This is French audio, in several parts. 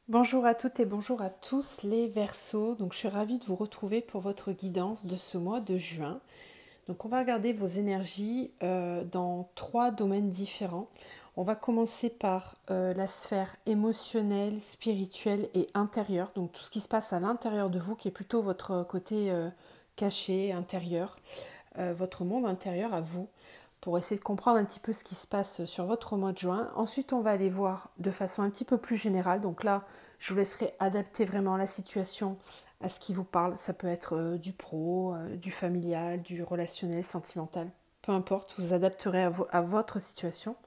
Bonjour à toutes et bonjour à tous les Verseaux. Donc je suis ravie de vous retrouver pour votre guidance de ce mois de juin. Donc on va regarder vos énergies dans 3 domaines différents. On va commencer par la sphère émotionnelle, spirituelle et intérieure. Donc tout ce qui se passe à l'intérieur de vous, qui est plutôt votre côté caché, intérieur, votre monde intérieur à vous, pour essayer de comprendre un petit peu ce qui se passe sur votre mois de juin. Ensuite, on va aller voir de façon un petit peu plus générale. Donc là, je vous laisserai adapter vraiment la situation à ce qui vous parle. Ça peut être du pro, du familial, du relationnel, sentimental. Peu importe, vous adapterez à votre situation.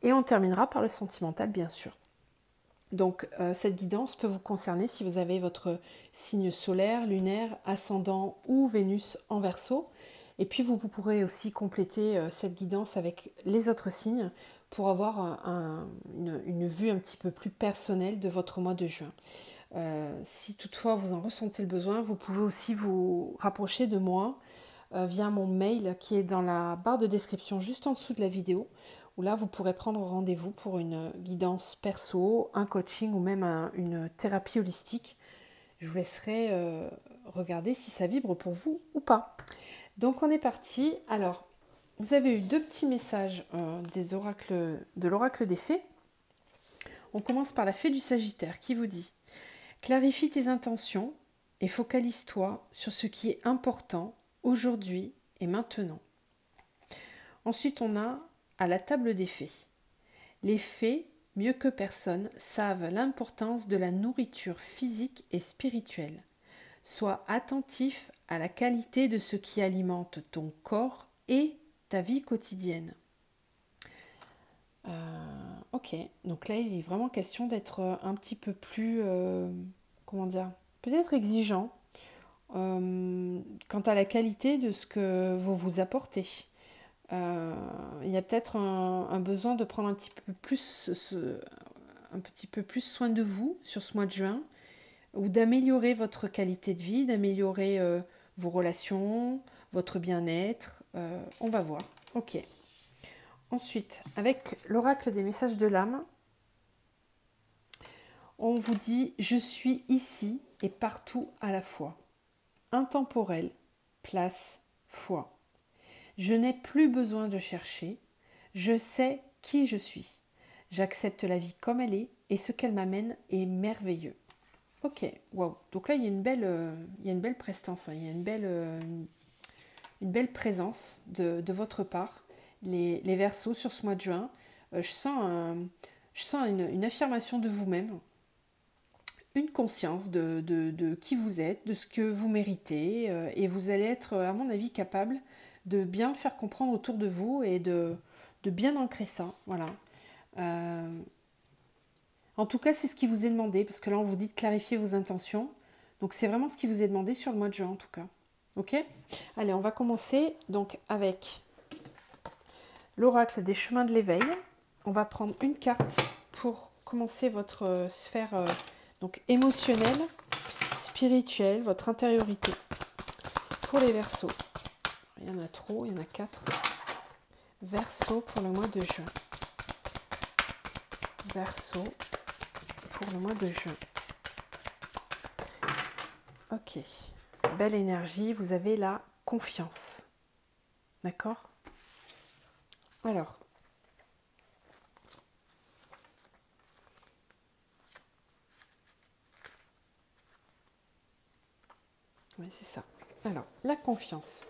Et on terminera par le sentimental, bien sûr. Donc, cette guidance peut vous concerner si vous avez votre signe solaire, lunaire, ascendant ou Vénus en Verseau. Et puis, vous pourrez aussi compléter cette guidance avec les autres signes pour avoir une vue un petit peu plus personnelle de votre mois de juin. Si toutefois vous en ressentez le besoin, vous pouvez aussi vous rapprocher de moi via mon mail qui est dans la barre de description juste en dessous de la vidéo, où là vous pourrez prendre rendez-vous pour une guidance perso, un coaching ou même une thérapie holistique. Je vous laisserai regarder si ça vibre pour vous ou pas. Donc on est parti. Alors, vous avez eu 2 petits messages de l'oracle des fées. On commence par la fée du Sagittaire qui vous dit: clarifie tes intentions et focalise-toi sur ce qui est important aujourd'hui et maintenant. Ensuite, on a à la table des fées. Les fées, mieux que personne, savent l'importance de la nourriture physique et spirituelle. Sois attentif à la qualité de ce qui alimente ton corps et ta vie quotidienne. Ok, donc là il est vraiment question d'être un petit peu plus, comment dire, peut-être exigeant quant à la qualité de ce que vous vous apportez. Il y a peut-être un besoin de prendre un petit peu plus soin de vous sur ce mois de juin, ou d'améliorer votre qualité de vie, d'améliorer vos relations, votre bien-être. On va voir. Ok. Ensuite, avec l'oracle des messages de l'âme, on vous dit: je suis ici et partout à la fois. Intemporel, place, foi. Je n'ai plus besoin de chercher, je sais qui je suis. J'accepte la vie comme elle est et ce qu'elle m'amène est merveilleux. Ok, waouh. Donc là, il y a une belle prestance, hein. Il y a une belle présence de votre part, les Verseaux, sur ce mois de juin. Je sens une affirmation de vous-même, une conscience de qui vous êtes, de ce que vous méritez, et vous allez être, à mon avis, capable de bien le faire comprendre autour de vous et de bien ancrer ça. Voilà. En tout cas, c'est ce qui vous est demandé, parce que là, on vous dit de clarifier vos intentions. Donc, c'est vraiment ce qui vous est demandé sur le mois de juin, en tout cas. Ok? Allez, on va commencer donc avec l'oracle des chemins de l'éveil. On va prendre une carte pour commencer votre sphère donc émotionnelle, spirituelle, votre intériorité. Pour les Verseaux, il y en a trop, il y en a 4. Verseau pour le mois de juin. Verseau pour le mois de juin. Ok, belle énergie, vous avez la confiance. D'accord? Alors, oui, c'est ça. Alors, la confiance.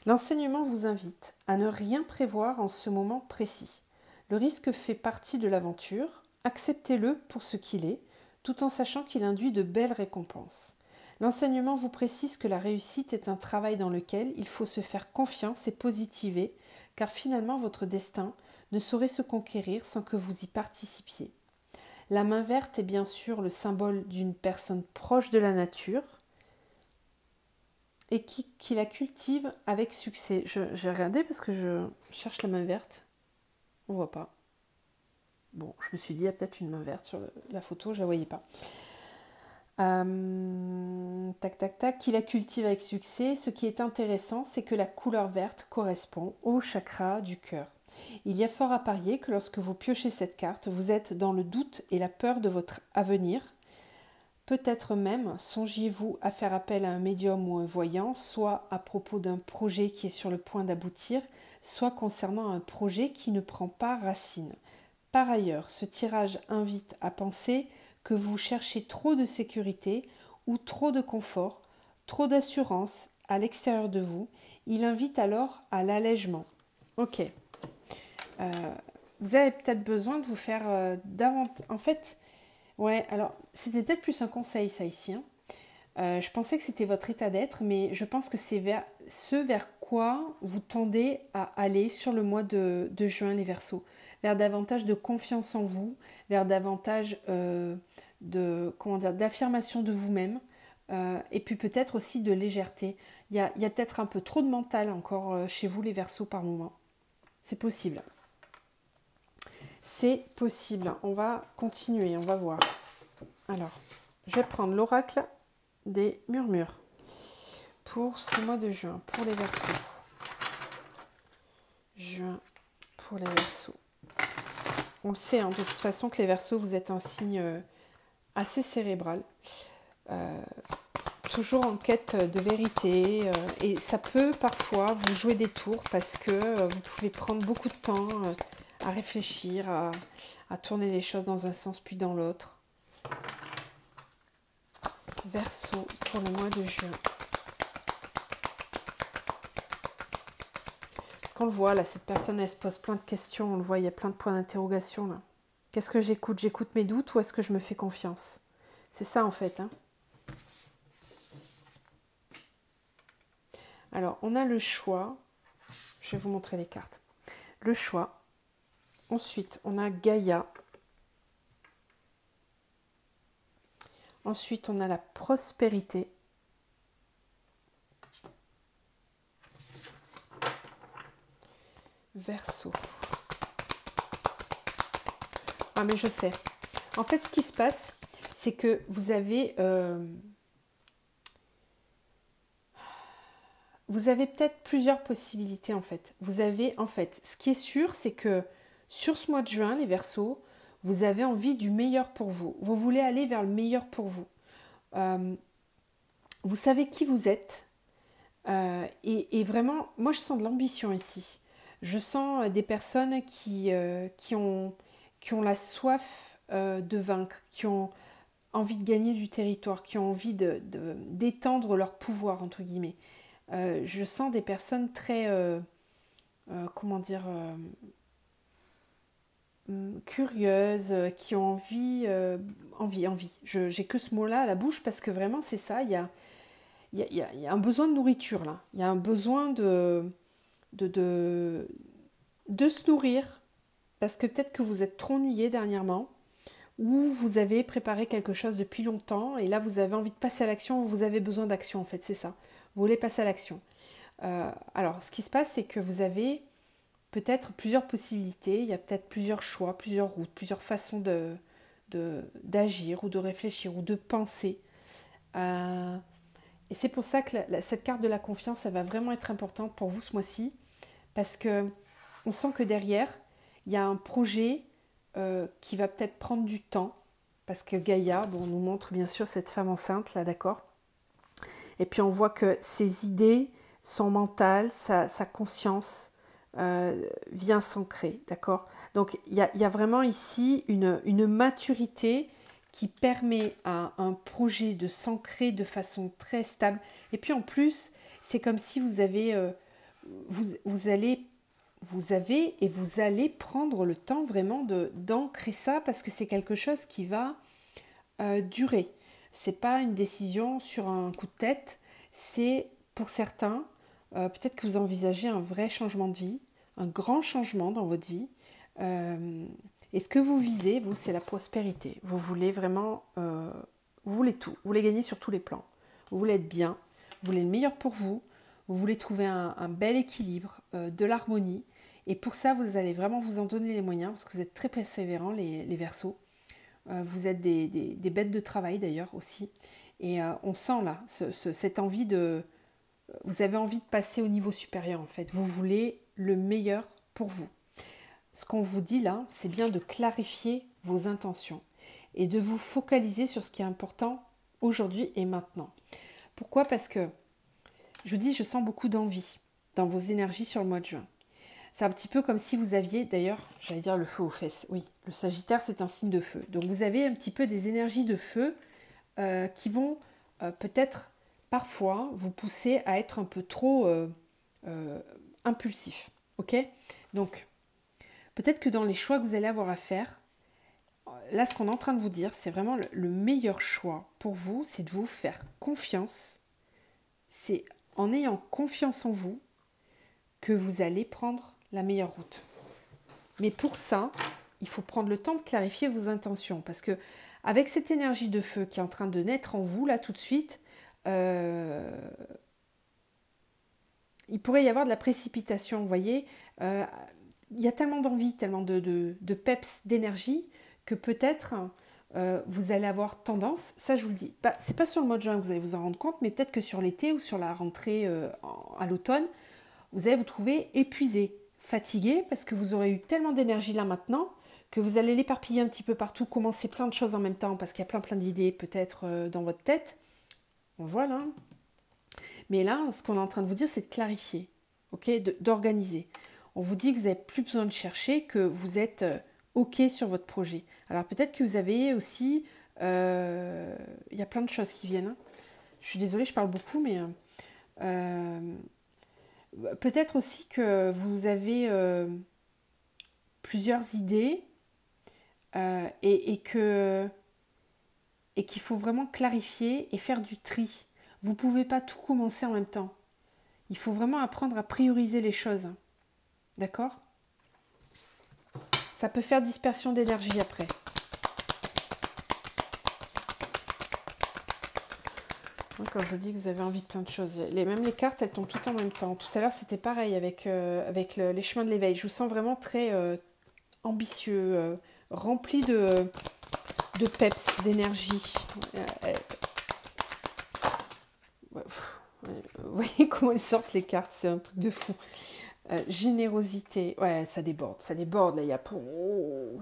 L'enseignement vous invite à ne rien prévoir en ce moment précis. Le risque fait partie de l'aventure, acceptez-le pour ce qu'il est, tout en sachant qu'il induit de belles récompenses. L'enseignement vous précise que la réussite est un travail dans lequel il faut se faire confiance et positiver, car finalement votre destin ne saurait se conquérir sans que vous y participiez. La main verte est bien sûr le symbole d'une personne proche de la nature, et qui la cultive avec succès. J'ai regardé parce que je cherche la main verte. On voit pas. Bon, je me suis dit, il y a peut-être une main verte sur la photo, je la voyais pas. Tac, tac, tac. Qui la cultive avec succès. Ce qui est intéressant, c'est que la couleur verte correspond au chakra du cœur. Il y a fort à parier que lorsque vous piochez cette carte, vous êtes dans le doute et la peur de votre avenir. Peut-être même songiez-vous à faire appel à un médium ou un voyant, soit à propos d'un projet qui est sur le point d'aboutir, soit concernant un projet qui ne prend pas racine. Par ailleurs, ce tirage invite à penser que vous cherchez trop de sécurité ou trop de confort, trop d'assurance à l'extérieur de vous. Il invite alors à l'allègement. Ok. Vous avez peut-être besoin de vous faire davantage... En fait, ouais, alors c'était peut-être plus un conseil ça ici. Hein. Je pensais que c'était votre état d'être, mais je pense que c'est vers ce vers quoi vous tendez à aller sur le mois de juin, les Verseaux. Vers davantage de confiance en vous, vers davantage d'affirmation de vous-même, et puis peut-être aussi de légèreté. Il y a peut-être un peu trop de mental encore chez vous, les Verseaux, par moment. C'est possible. C'est possible. On va continuer, on va voir. Alors, je vais prendre l'oracle des murmures pour ce mois de juin, pour les Verseaux. Juin pour les Verseaux. On le sait, hein, de toute façon, que les Verseaux, vous êtes un signe assez cérébral. Toujours en quête de vérité. Et ça peut parfois vous jouer des tours parce que vous pouvez prendre beaucoup de temps à réfléchir, à tourner les choses dans un sens puis dans l'autre. Verseau pour le mois de juin. Parce qu'on le voit là, cette personne elle se pose plein de questions, on le voit, il y a plein de points d'interrogation là. Qu'est-ce que j'écoute? J'écoute mes doutes ou est-ce que je me fais confiance? C'est ça en fait. Hein. Alors on a le choix, je vais vous montrer les cartes. Le choix, ensuite on a Gaïa. Ensuite, on a la prospérité. Verseau. Ah, mais je sais. En fait, ce qui se passe, c'est que vous avez peut-être plusieurs possibilités, en fait. Ce qui est sûr, c'est que sur ce mois de juin, les Verseaux, vous avez envie du meilleur pour vous. Vous voulez aller vers le meilleur pour vous. Vous savez qui vous êtes. Et vraiment, moi je sens de l'ambition ici. Je sens des personnes qui ont la soif de vaincre, qui ont envie de gagner du territoire, qui ont envie d'étendre leur pouvoir, entre guillemets. Je sens des personnes très, curieuses, qui ont envie. J'ai que ce mot-là à la bouche parce que vraiment c'est ça, il y a un besoin de nourriture là. Il y a un besoin de se nourrir parce que peut-être que vous êtes trop ennuyé dernièrement ou vous avez préparé quelque chose depuis longtemps et là vous avez envie de passer à l'action ou vous avez besoin d'action en fait, c'est ça. Vous voulez passer à l'action. Alors ce qui se passe c'est que vous avez peut-être plusieurs possibilités, il y a peut-être plusieurs choix, plusieurs routes, plusieurs façons d'agir ou de réfléchir ou de penser. Et c'est pour ça que cette carte de la confiance, elle va vraiment être importante pour vous ce mois-ci, parce que on sent que derrière, il y a un projet qui va peut-être prendre du temps, parce que Gaïa, bon, on nous montre bien sûr cette femme enceinte, là, d'accord. Et puis on voit que ses idées, son mental, sa conscience vient s'ancrer, d'accord. Donc il y a vraiment ici une maturité qui permet à un projet de s'ancrer de façon très stable. Et puis en plus, c'est comme si vous avez prendre le temps vraiment d'ancrer ça parce que c'est quelque chose qui va durer. C'est pas une décision sur un coup de tête, c'est pour certains, peut-être que vous envisagez un vrai changement de vie, un grand changement dans votre vie. Et ce que vous visez, vous, c'est la prospérité. Vous voulez vraiment, vous voulez tout. Vous voulez gagner sur tous les plans. Vous voulez être bien. Vous voulez le meilleur pour vous. Vous voulez trouver un bel équilibre, de l'harmonie. Et pour ça, vous allez vraiment vous en donner les moyens parce que vous êtes très persévérants, les Verseaux. Vous êtes des bêtes de travail d'ailleurs aussi. Et on sent là cette envie de... Vous avez envie de passer au niveau supérieur en fait. Vous voulez le meilleur pour vous. ce qu'on vous dit là, c'est bien de clarifier vos intentions et de vous focaliser sur ce qui est important aujourd'hui et maintenant. Pourquoi? Parce que, je vous dis, je sens beaucoup d'envie dans vos énergies sur le mois de juin. C'est un petit peu comme si vous aviez, d'ailleurs, j'allais dire le feu aux fesses. Oui, le Sagittaire, c'est un signe de feu. Donc vous avez un petit peu des énergies de feu qui vont peut-être parfois vous pousser à être un peu trop impulsif. Ok? Donc, peut-être que dans les choix que vous allez avoir à faire, là, ce qu'on est en train de vous dire, c'est vraiment le meilleur choix pour vous, c'est de vous faire confiance. C'est en ayant confiance en vous que vous allez prendre la meilleure route. Mais pour ça, il faut prendre le temps de clarifier vos intentions. Parce que avec cette énergie de feu qui est en train de naître en vous, là, tout de suite, il pourrait y avoir de la précipitation, vous voyez. Il y a tellement d'envie, tellement de peps, d'énergie, que peut-être vous allez avoir tendance, ça je vous le dis, c'est pas sur le mois de juin que vous allez vous en rendre compte, mais peut-être que sur l'été ou sur la rentrée à l'automne, vous allez vous trouver épuisé, fatigué, parce que vous aurez eu tellement d'énergie là maintenant, que vous allez l'éparpiller un petit peu partout, commencer plein de choses en même temps, parce qu'il y a plein d'idées peut-être dans votre tête. Voilà. Mais là, ce qu'on est en train de vous dire, c'est de clarifier, ok, d'organiser. On vous dit que vous n'avez plus besoin de chercher, que vous êtes ok sur votre projet. Alors peut-être que vous avez aussi, il y a plein de choses qui viennent. Hein. Je suis désolée, je parle beaucoup, mais peut-être aussi que vous avez plusieurs idées et qu'il faut vraiment clarifier et faire du tri. Vous ne pouvez pas tout commencer en même temps. Il faut vraiment apprendre à prioriser les choses. D'accord ? Ça peut faire dispersion d'énergie après. Quand je dis que vous avez envie de plein de choses, même les cartes, elles tombent toutes en même temps. Tout à l'heure, c'était pareil avec les chemins de l'éveil. Je vous sens vraiment très ambitieux, rempli de peps, d'énergie. Vous voyez comment elles sortent les cartes, c'est un truc de fou. Générosité, ouais, ça déborde là, il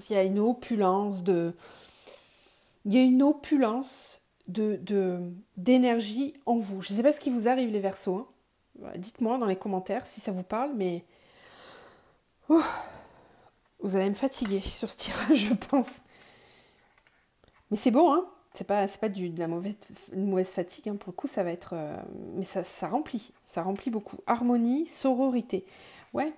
y a une opulence d'énergie en vous. Je ne sais pas ce qui vous arrive les Verseaux, hein. Dites-moi dans les commentaires si ça vous parle, mais vous allez me fatiguer sur ce tirage, je pense. Mais c'est bon, hein. C'est pas de la mauvaise fatigue, hein. Pour le coup, ça va être... mais ça remplit beaucoup. Harmonie, sororité. Ouais.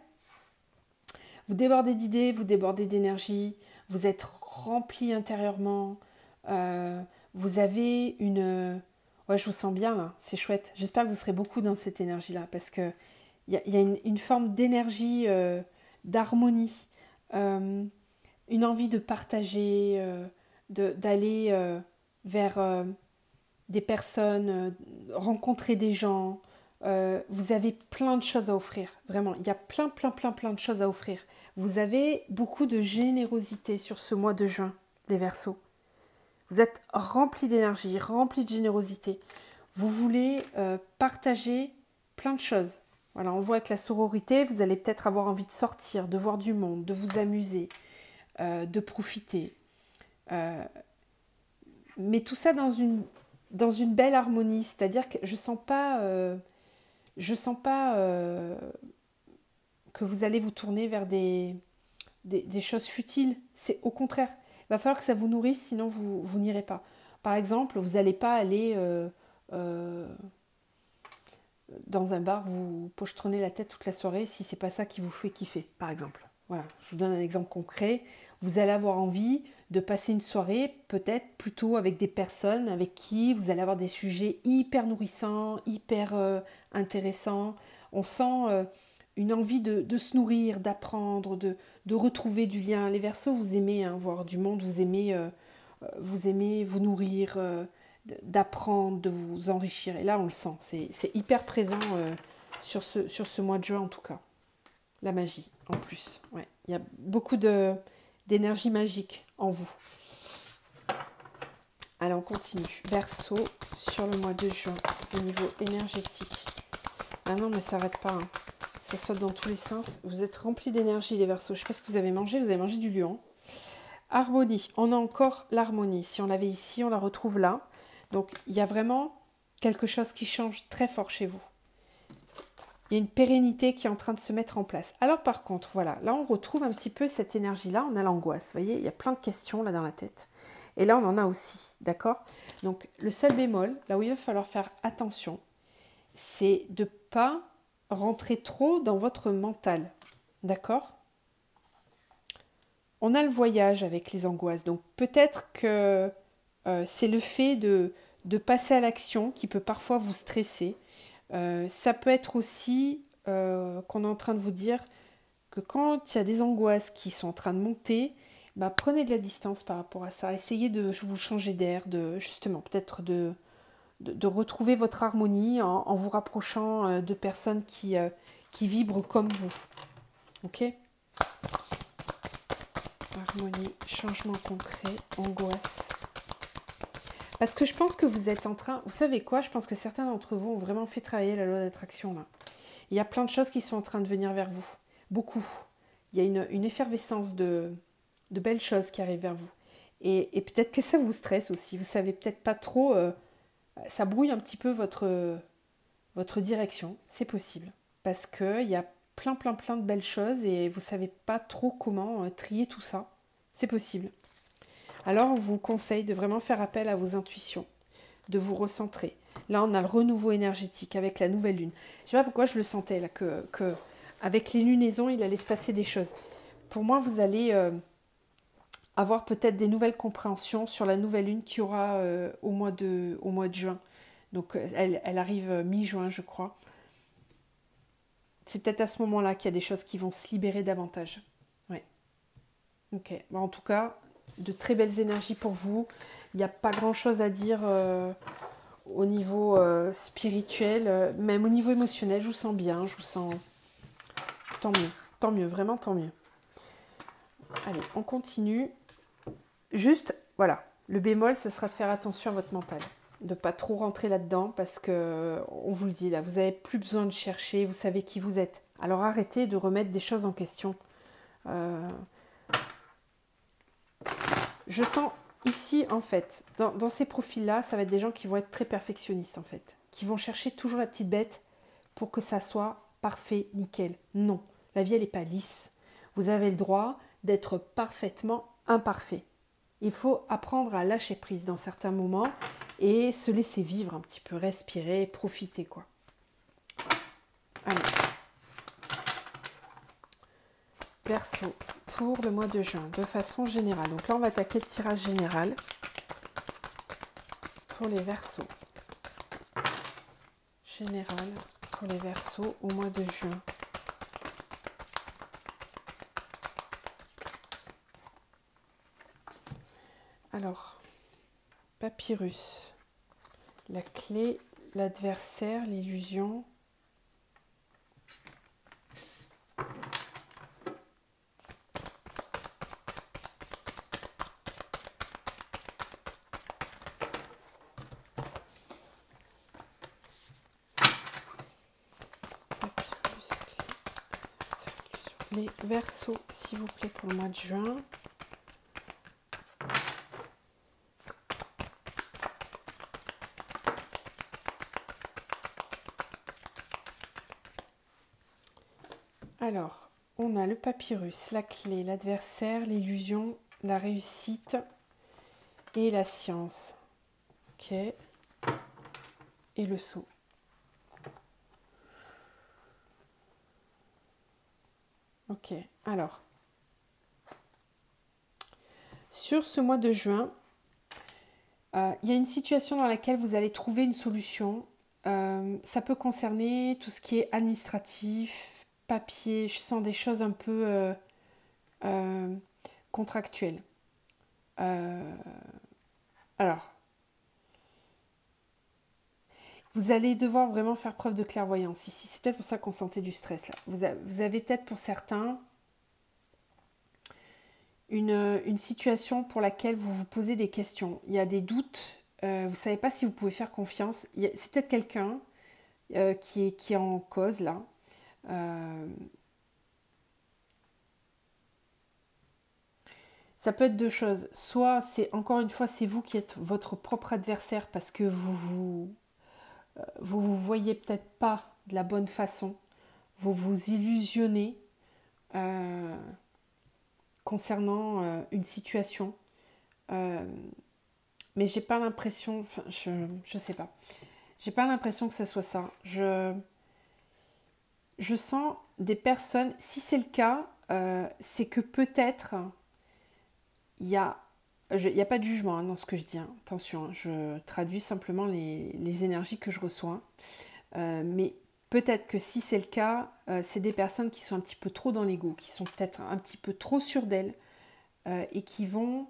Vous débordez d'idées, vous débordez d'énergie, vous êtes rempli intérieurement, vous avez une... Ouais, je vous sens bien, là, c'est chouette. J'espère que vous serez beaucoup dans cette énergie-là, parce que y a une forme d'énergie, d'harmonie, une envie de partager, d'aller vers des personnes, rencontrer des gens. Vous avez plein de choses à offrir, vraiment. Il y a plein de choses à offrir. Vous avez beaucoup de générosité sur ce mois de juin, les Verseaux. Vous êtes remplis d'énergie, remplis de générosité. Vous voulez partager plein de choses. Voilà, on le voit avec la sororité, vous allez peut-être avoir envie de sortir, de voir du monde, de vous amuser, de profiter. Mais tout ça dans une belle harmonie, c'est-à-dire que je sens pas que vous allez vous tourner vers des choses futiles. C'est au contraire, il va falloir que ça vous nourrisse, sinon vous n'irez pas. Par exemple, vous n'allez pas aller dans un bar, vous pochetronner la tête toute la soirée si c'est pas ça qui vous fait kiffer, par exemple. Voilà, je vous donne un exemple concret. Vous allez avoir envie de passer une soirée, peut-être plutôt avec des personnes avec qui vous allez avoir des sujets hyper nourrissants, hyper intéressants. On sent une envie de se nourrir, d'apprendre, de retrouver du lien. Les Verseaux, vous aimez voir du monde, vous aimez vous nourrir, d'apprendre, de vous enrichir. Et là, on le sent, c'est hyper présent sur ce mois de juin en tout cas. La magie, en plus. Ouais. Il y a beaucoup d'énergie magique en vous. Allez, on continue. Verseau, sur le mois de juin, au niveau énergétique. Ah non, mais ça n'arrête pas. Hein. ça saute dans tous les sens. Vous êtes remplis d'énergie, les Verseaux. Je ne sais pas ce que vous avez mangé du lion. Harmonie, on a encore l'harmonie. Si on l'avait ici, on la retrouve là. Donc, il y a vraiment quelque chose qui change très fort chez vous. Il y a une pérennité qui est en train de se mettre en place. Alors par contre, voilà, là on retrouve un petit peu cette énergie-là, on a l'angoisse. Vous voyez, il y a plein de questions là dans la tête. Et là, on en a aussi, d'accord? Donc, le seul bémol, là où il va falloir faire attention, c'est de ne pas rentrer trop dans votre mental, d'accord? On a le voyage avec les angoisses, donc peut-être que c'est le fait de passer à l'action qui peut parfois vous stresser. Ça peut être aussi qu'on est en train de vous dire que quand il y a des angoisses qui sont en train de monter, bah, prenez de la distance par rapport à ça. Essayez de vous changer d'air, justement peut-être de retrouver votre harmonie en vous rapprochant de personnes qui vibrent comme vous. Ok? Harmonie, changement concret, angoisse. Parce que je pense que vous êtes en train... Vous savez quoi? Je pense que certains d'entre vous ont vraiment fait travailler la loi d'attraction là. Il y a plein de choses qui sont en train de venir vers vous. Beaucoup. Il y a une effervescence de belles choses qui arrivent vers vous. Et peut-être que ça vous stresse aussi. Vous savez peut-être pas trop... ça brouille un petit peu votre direction. C'est possible. Parce qu'il y a plein de belles choses et vous savez pas trop comment trier tout ça. C'est possible. Alors, on vous conseille de vraiment faire appel à vos intuitions, de vous recentrer. Là, on a le renouveau énergétique avec la nouvelle lune. Je ne sais pas pourquoi je le sentais, là, que avec les lunaisons, il allait se passer des choses. Pour moi, vous allez avoir peut-être des nouvelles compréhensions sur la nouvelle lune qu'il y aura au mois de juin. Donc, elle arrive mi-juin, je crois. C'est peut-être à ce moment-là qu'il y a des choses qui vont se libérer davantage. Ouais. Ok. Bon, en tout cas, de très belles énergies pour vous. Il n'y a pas grand-chose à dire au niveau spirituel, même au niveau émotionnel. Je vous sens bien, je vous sens... Tant mieux, vraiment tant mieux. Allez, on continue. Juste, voilà, le bémol, ce sera de faire attention à votre mental. De ne pas trop rentrer là-dedans parce que, on vous le dit là, vous n'avez plus besoin de chercher, vous savez qui vous êtes. Alors arrêtez de remettre des choses en question. Je sens ici, en fait, dans ces profils-là, ça va être des gens qui vont être très perfectionnistes, en fait. Qui vont chercher toujours la petite bête pour que ça soit parfait, nickel. Non, la vie, elle n'est pas lisse. Vous avez le droit d'être parfaitement imparfait. Il faut apprendre à lâcher prise dans certains moments et se laisser vivre un petit peu, respirer, profiter, quoi. Allez. Verseau, pour le mois de juin, de façon générale. Donc là, on va attaquer le tirage général pour les Verseaux. Général pour les Verseaux au mois de juin. Alors, papyrus, la clé, l'adversaire, l'illusion. Les Verseaux, s'il vous plaît, pour le mois de juin. Alors, on a le papyrus, la clé, l'adversaire, l'illusion, la réussite et la science. Ok. Et le sceau. Ok, alors, sur ce mois de juin, il y a une situation dans laquelle vous allez trouver une solution. Ça peut concerner tout ce qui est administratif, papier, je sens des choses un peu contractuelles. Alors, vous allez devoir vraiment faire preuve de clairvoyance ici. C'est peut-être pour ça qu'on sentait du stress là. Vous avez peut-être pour certains une situation pour laquelle vous vous posez des questions. Il y a des doutes. Vous ne savez pas si vous pouvez faire confiance. C'est peut-être quelqu'un qui est en cause là. Euh, Ça peut être deux choses. Soit c'est encore une fois c'est vous qui êtes votre propre adversaire parce que vous voyez peut-être pas de la bonne façon. Vous vous illusionnez euh, concernant une situation. Euh, mais j'ai pas l'impression, enfin, je sais pas. J'ai pas l'impression que ça soit ça. Je sens des personnes, si c'est le cas, c'est que peut-être il y a, il y a pas de jugement hein, dans ce que je dis. Hein. Attention, hein, je traduis simplement les énergies que je reçois. Mais peut-être que si c'est le cas, c'est des personnes qui sont un petit peu trop dans l'ego, qui sont peut-être un petit peu trop sûres d'elles et qui vont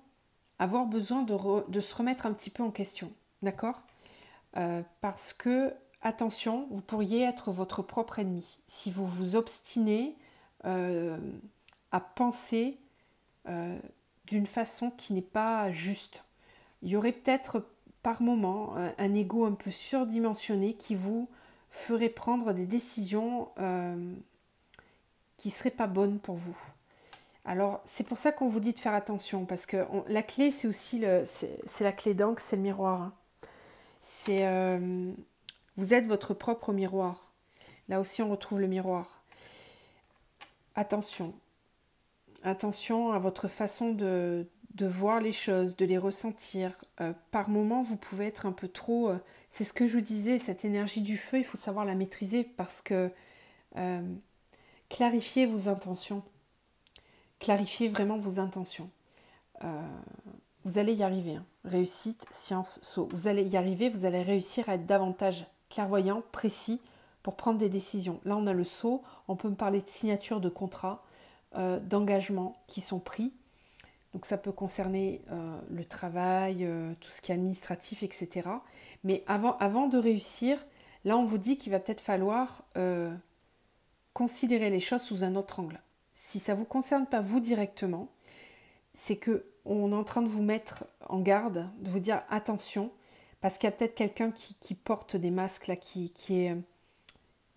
avoir besoin de se remettre un petit peu en question. D'accord Parce que, attention, vous pourriez être votre propre ennemi. Si vous vous obstinez euh, à penser d'une façon qui n'est pas juste. Il y aurait peut-être par moment un ego un peu surdimensionné qui vous ferait prendre des décisions qui ne seraient pas bonnes pour vous. Alors c'est pour ça qu'on vous dit de faire attention parce que la clé c'est aussi c'est la clé d'encre, c'est le miroir. Hein. C'est vous êtes votre propre miroir. Là aussi on retrouve le miroir. Attention, attention à votre façon de voir les choses, de les ressentir. Par moments, vous pouvez être un peu trop... c'est ce que je vous disais, cette énergie du feu, il faut savoir la maîtriser parce que euh, clarifiez vos intentions. Clarifiez vraiment vos intentions. Euh, vous allez y arriver. Hein. Réussite, science, saut. Vous allez y arriver, vous allez réussir à être davantage clairvoyant, précis pour prendre des décisions. Là, on a le saut, on peut me parler de signature de contrat, d'engagements qui sont pris. Donc ça peut concerner le travail, tout ce qui est administratif, etc. Mais avant de réussir, là on vous dit qu'il va peut-être falloir considérer les choses sous un autre angle. Si ça ne vous concerne pas vous directement, c'est qu'on est en train de vous mettre en garde, de vous dire attention, parce qu'il y a peut-être quelqu'un qui porte des masques là, qui est...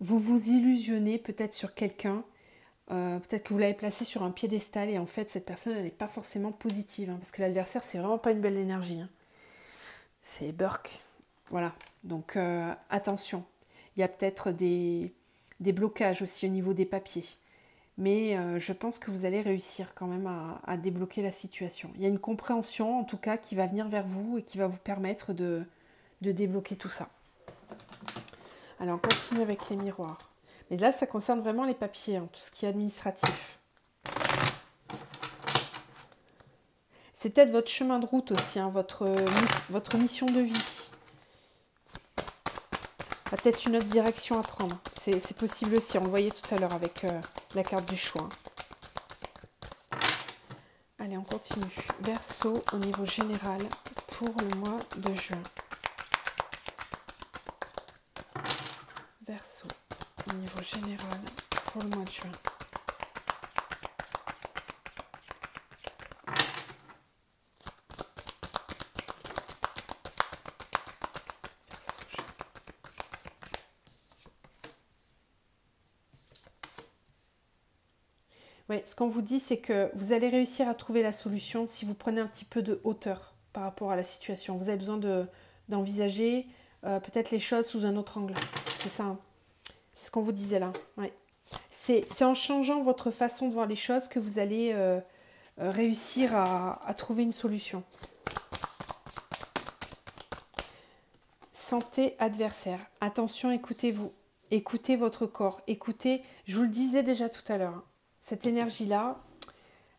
Vous vous illusionnez peut-être sur quelqu'un. Peut-être que vous l'avez placé sur un piédestal et en fait cette personne elle n'est pas forcément positive hein, parce que l'adversaire c'est vraiment pas une belle énergie. Hein. C'est Burke. Voilà. Donc attention. Il y a peut-être des blocages aussi au niveau des papiers. Mais je pense que vous allez réussir quand même à débloquer la situation. Il y a une compréhension en tout cas qui va venir vers vous et qui va vous permettre de débloquer tout ça. Alors on continue avec les miroirs. Mais là, ça concerne vraiment les papiers, hein, tout ce qui est administratif. C'est peut-être votre chemin de route aussi, hein, votre mission de vie. Il y a peut-être une autre direction à prendre. C'est possible aussi, on le voyait tout à l'heure avec la carte du choix. Allez, on continue. Verseau au niveau général pour le mois de juin. Verseau au niveau général pour le mois de juin. Oui, ce qu'on vous dit, c'est que vous allez réussir à trouver la solution si vous prenez un petit peu de hauteur par rapport à la situation. Vous avez besoin d'envisager peut-être les choses sous un autre angle. C'est ça, hein. C'est ce qu'on vous disait là. Ouais. C'est en changeant votre façon de voir les choses que vous allez réussir à trouver une solution. Santé adversaire. Attention, écoutez-vous. Écoutez votre corps. Écoutez, je vous le disais déjà tout à l'heure, hein, cette énergie-là,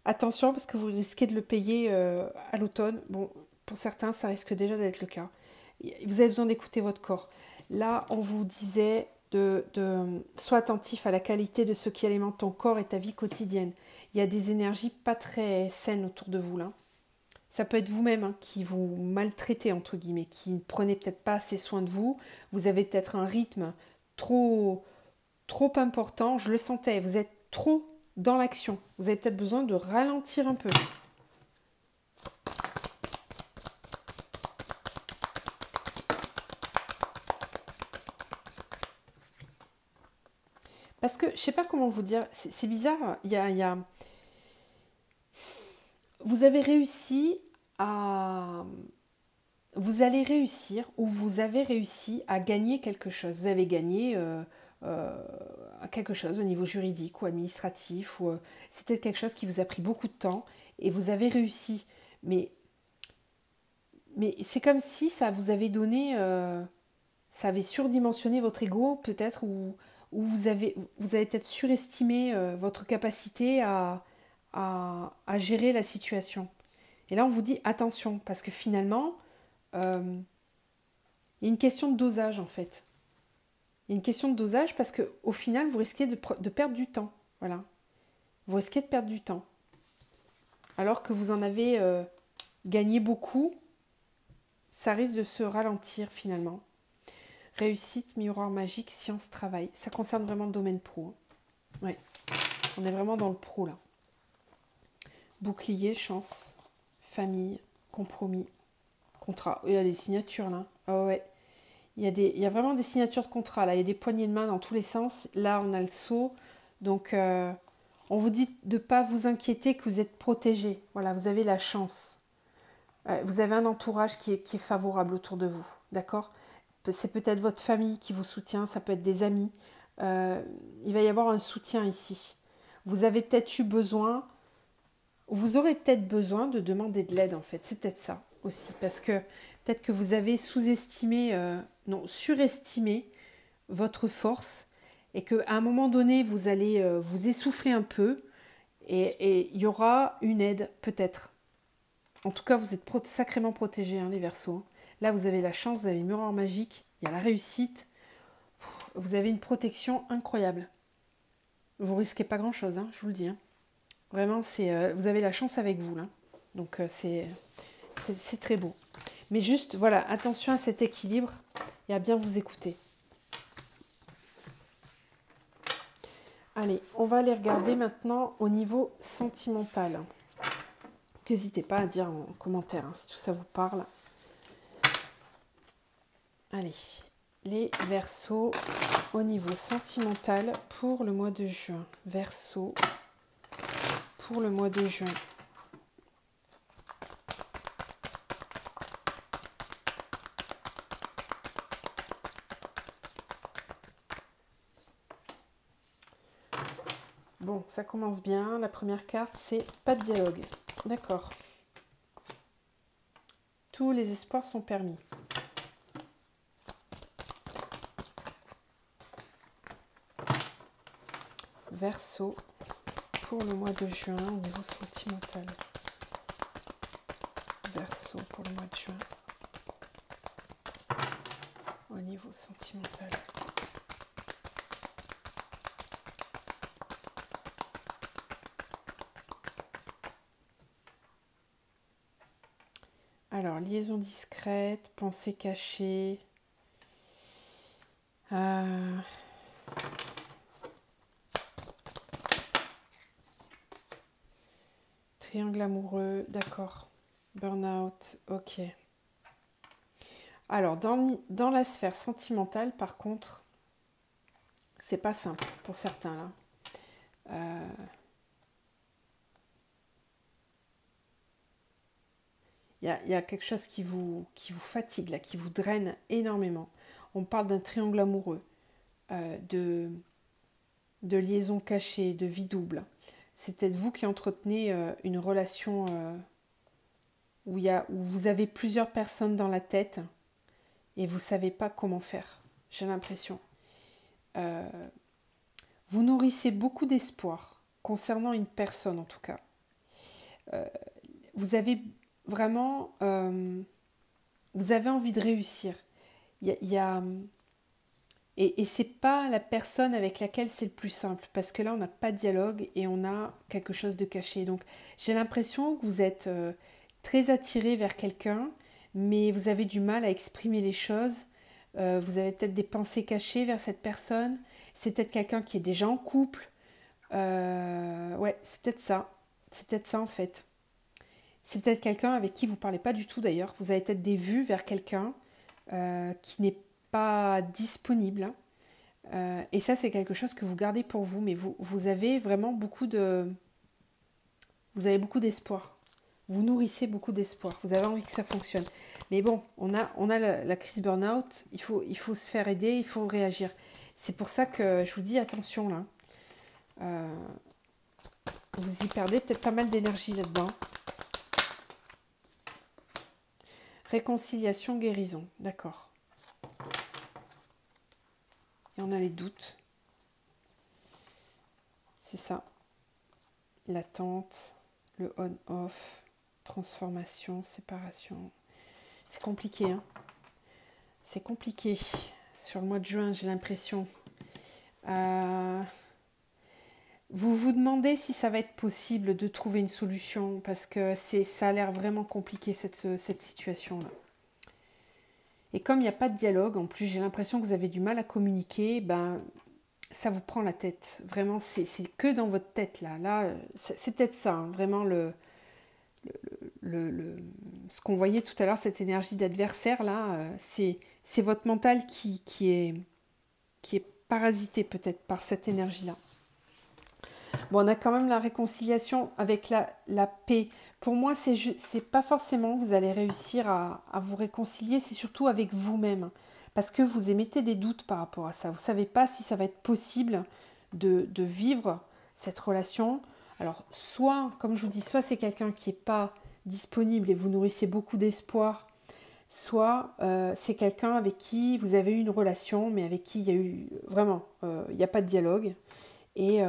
attention parce que vous risquez de le payer à l'automne. Bon, pour certains, ça risque déjà d'être le cas. Vous avez besoin d'écouter votre corps. Là, on vous disait sois attentif à la qualité de ce qui alimente ton corps et ta vie quotidienne. Il y a des énergies pas très saines autour de vous là. Ça peut être vous-même hein, qui vous maltraitez, entre guillemets, qui ne prenez peut-être pas assez soin de vous. Vous avez peut-être un rythme trop important. Je le sentais, vous êtes trop dans l'action. Vous avez peut-être besoin de ralentir un peu. Parce que, je sais pas comment vous dire, c'est bizarre, vous avez réussi à... Vous allez réussir ou vous avez réussi à gagner quelque chose. Vous avez gagné euh, quelque chose au niveau juridique ou administratif. Ou, c'est peut-être quelque chose qui vous a pris beaucoup de temps et vous avez réussi. Mais, mais c'est comme si ça vous avait donné... ça avait surdimensionné votre ego peut-être ou vous avez peut-être surestimé votre capacité à gérer la situation. Et là, on vous dit attention, parce que finalement, euh, il y a une question de dosage en fait. Il y a une question de dosage parce qu'au final, vous risquez de perdre du temps. Voilà. Vous risquez de perdre du temps. Alors que vous en avez gagné beaucoup, ça risque de se ralentir finalement. Réussite, miroir magique, science, travail. Ça concerne vraiment le domaine pro. Ouais. On est vraiment dans le pro là. Bouclier, chance, famille, compromis, contrat. Il y a des signatures là. Ah ouais. Il y a vraiment des signatures de contrat là. Il y a des poignées de main dans tous les sens. Là, on a le sceau. Donc, on vous dit de ne pas vous inquiéter, que vous êtes protégé. Voilà, vous avez la chance. Vous avez un entourage qui est favorable autour de vous. D'accord ? C'est peut-être votre famille qui vous soutient, ça peut être des amis. Il va y avoir un soutien ici. Vous avez peut-être eu besoin, vous aurez peut-être besoin de demander de l'aide en fait. C'est peut-être ça aussi, parce que peut-être que vous avez sous-estimé, non, surestimé votre force et qu'à un moment donné, vous allez vous essouffler un peu et il y aura une aide peut-être. En tout cas, vous êtes sacrément protégés, hein, les Verseaux. Là, vous avez la chance, vous avez le miroir magique, il y a la réussite. Vous avez une protection incroyable. Vous risquez pas grand-chose, hein, je vous le dis. Hein. Vraiment, vous avez la chance avec vous. Là. Donc, c'est très beau. Mais juste, voilà, attention à cet équilibre et à bien vous écouter. Allez, on va aller regarder maintenant au niveau sentimental. N'hésitez pas à dire en commentaire hein, si tout ça vous parle. Allez, les Verseaux au niveau sentimental pour le mois de juin. Verseaux pour le mois de juin. Bon, ça commence bien. La première carte, c'est pas de dialogue. D'accord. Tous les espoirs sont permis. Verseau pour le mois de juin au niveau sentimental. Verseau pour le mois de juin au niveau sentimental. Alors, liaison discrète, pensée cachée. Triangle amoureux, d'accord. Burnout, ok. Alors, dans la sphère sentimentale, par contre, c'est pas simple pour certains là. Il y a quelque chose qui vous fatigue, là, qui vous draine énormément. On parle d'un triangle amoureux, de liaison cachée, de vie double. C'est peut-être vous qui entretenez une relation où vous avez plusieurs personnes dans la tête et vous ne savez pas comment faire, j'ai l'impression. Vous nourrissez beaucoup d'espoir concernant une personne en tout cas. Vous avez vraiment... vous avez envie de réussir. Et c'est pas la personne avec laquelle c'est le plus simple, parce que là on n'a pas de dialogue et on a quelque chose de caché. Donc j'ai l'impression que vous êtes très attiré vers quelqu'un, mais vous avez du mal à exprimer les choses. Vous avez peut-être des pensées cachées vers cette personne. C'est peut-être quelqu'un qui est déjà en couple. Ouais, c'est peut-être ça. C'est peut-être ça en fait. C'est peut-être quelqu'un avec qui vous ne parlez pas du tout d'ailleurs. Vous avez peut-être des vues vers quelqu'un qui n'est pas disponible. Et ça, c'est quelque chose que vous gardez pour vous, mais vous avez vraiment beaucoup de... Vous avez beaucoup d'espoir. Vous nourrissez beaucoup d'espoir. Vous avez envie que ça fonctionne. Mais bon, on a la crise burn-out. Il faut se faire aider, il faut réagir. C'est pour ça que je vous dis attention là. Vous y perdez peut-être pas mal d'énergie là-dedans. Réconciliation, guérison. D'accord. Et on a les doutes. C'est ça. L'attente, le on-off, transformation, séparation. C'est compliqué, hein. C'est compliqué. Sur le mois de juin, j'ai l'impression. Vous vous demandez si ça va être possible de trouver une solution parce que ça a l'air vraiment compliqué cette situation-là. Et comme il n'y a pas de dialogue, en plus j'ai l'impression que vous avez du mal à communiquer, ben ça vous prend la tête. Vraiment, c'est que dans votre tête là. Là, c'est peut-être ça, hein, vraiment ce qu'on voyait tout à l'heure, cette énergie d'adversaire là, c'est votre mental qui est parasité peut-être par cette énergie-là. Bon, on a quand même la réconciliation avec la paix. Pour moi, c'est pas forcément que vous allez réussir à vous réconcilier, c'est surtout avec vous-même. Parce que vous émettez des doutes par rapport à ça. Vous ne savez pas si ça va être possible de vivre cette relation. Alors, soit, comme je vous dis, soit c'est quelqu'un qui n'est pas disponible et vous nourrissez beaucoup d'espoir, soit c'est quelqu'un avec qui vous avez eu une relation, mais avec qui il y a eu vraiment, il n'y a pas de dialogue. Et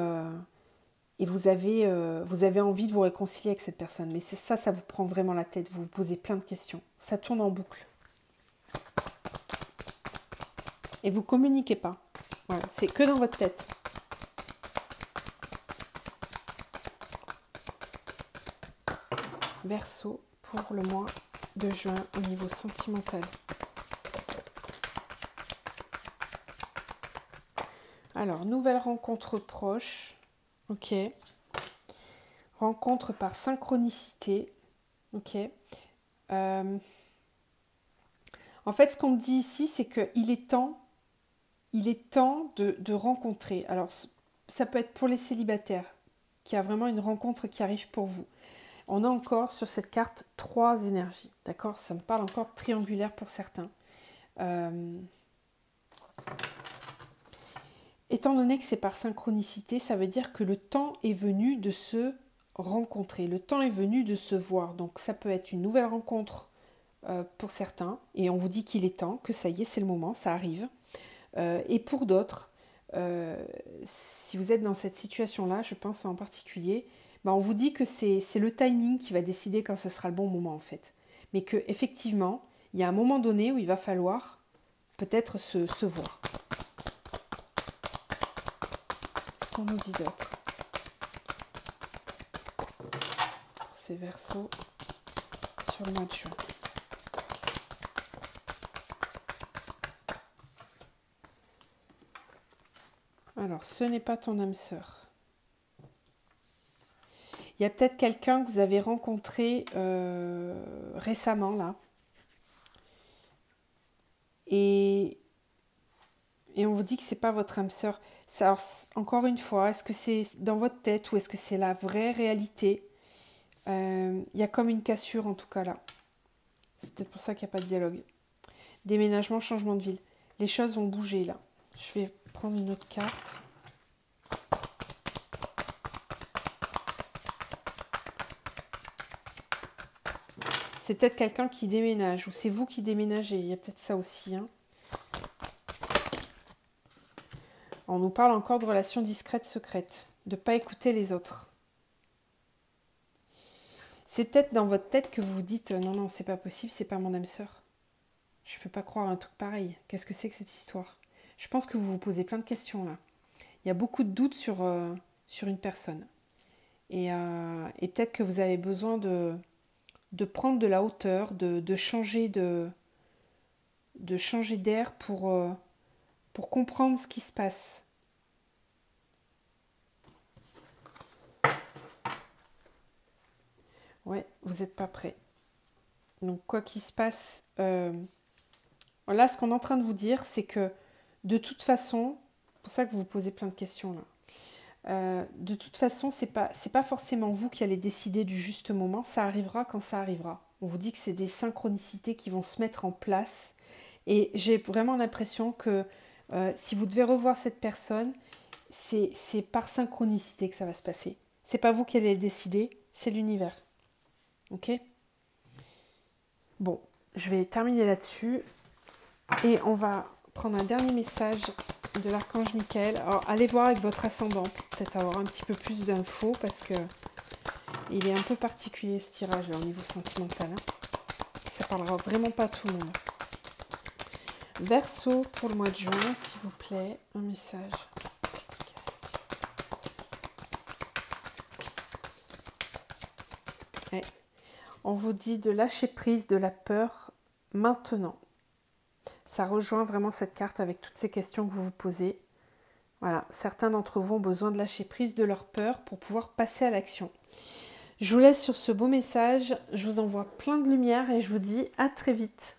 vous avez envie de vous réconcilier avec cette personne. Mais ça vous prend vraiment la tête. Vous vous posez plein de questions. Ça tourne en boucle. Et vous ne communiquez pas. Voilà, c'est que dans votre tête. Verseau pour le mois de juin au niveau sentimental. Alors, nouvelle rencontre proche. Ok. Rencontre par synchronicité. Ok. En fait, ce qu'on me dit ici, c'est qu'il est temps de rencontrer. Alors, ça peut être pour les célibataires, qu'il y a vraiment une rencontre qui arrive pour vous. On a encore sur cette carte 3 énergies. D'accord? Ça me parle encore de triangulaire pour certains. Étant donné que c'est par synchronicité, ça veut dire que le temps est venu de se rencontrer. Le temps est venu de se voir. Donc ça peut être une nouvelle rencontre pour certains. Et on vous dit qu'il est temps, que ça y est, c'est le moment, ça arrive. Et pour d'autres, si vous êtes dans cette situation-là, je pense en particulier, ben on vous dit que c'est le timing qui va décider quand ce sera le bon moment en fait. Mais qu'effectivement, il y a un moment donné où il va falloir peut-être se voir. Qu'est-ce qu'on nous dit d'autre pour ces Verseaux sur le mois de juin? Alors, ce n'est pas ton âme sœur. Il y a peut-être quelqu'un que vous avez rencontré récemment, là. Et on vous dit que ce n'est pas votre âme sœur. Alors, encore une fois, est-ce que c'est dans votre tête ou est-ce que c'est la vraie réalité? Il y a comme une cassure, en tout cas, là. C'est peut-être pour ça qu'il n'y a pas de dialogue. Déménagement, changement de ville. Les choses vont bouger, là. Je vais prendre une autre carte. C'est peut-être quelqu'un qui déménage ou c'est vous qui déménagez. Il y a peut-être ça aussi. Hein. On nous parle encore de relations discrètes, secrètes. De ne pas écouter les autres. C'est peut-être dans votre tête que vous vous dites non, non, c'est pas possible, c'est pas mon âme sœur. Je peux pas croire à un truc pareil. Qu'est-ce que c'est que cette histoire? Je pense que vous vous posez plein de questions là. Il y a beaucoup de doutes sur une personne. Et peut-être que vous avez besoin de prendre de la hauteur, de changer d'air pour comprendre ce qui se passe. Ouais, vous n'êtes pas prêt. Donc quoi qu'il se passe, là ce qu'on est en train de vous dire, c'est que de toute façon, pour ça que vous vous posez plein de questions là. De toute façon, c'est pas forcément vous qui allez décider du juste moment, ça arrivera quand ça arrivera. On vous dit que c'est des synchronicités qui vont se mettre en place et j'ai vraiment l'impression que si vous devez revoir cette personne, c'est par synchronicité que ça va se passer. C'est pas vous qui allez le décider, c'est l'univers. Ok? Bon, je vais terminer là-dessus et on va prendre un dernier message de l'archange Michael. Alors, allez voir avec votre ascendant pour peut-être avoir un petit peu plus d'infos parce que il est un peu particulier ce tirage là, au niveau sentimental. Ça parlera vraiment pas à tout le monde. Verseau pour le mois de juin, s'il vous plaît, un message. Ouais. On vous dit de lâcher prise de la peur maintenant. Ça rejoint vraiment cette carte avec toutes ces questions que vous vous posez. Voilà, certains d'entre vous ont besoin de lâcher prise de leur peur pour pouvoir passer à l'action. Je vous laisse sur ce beau message, je vous envoie plein de lumière et je vous dis à très vite.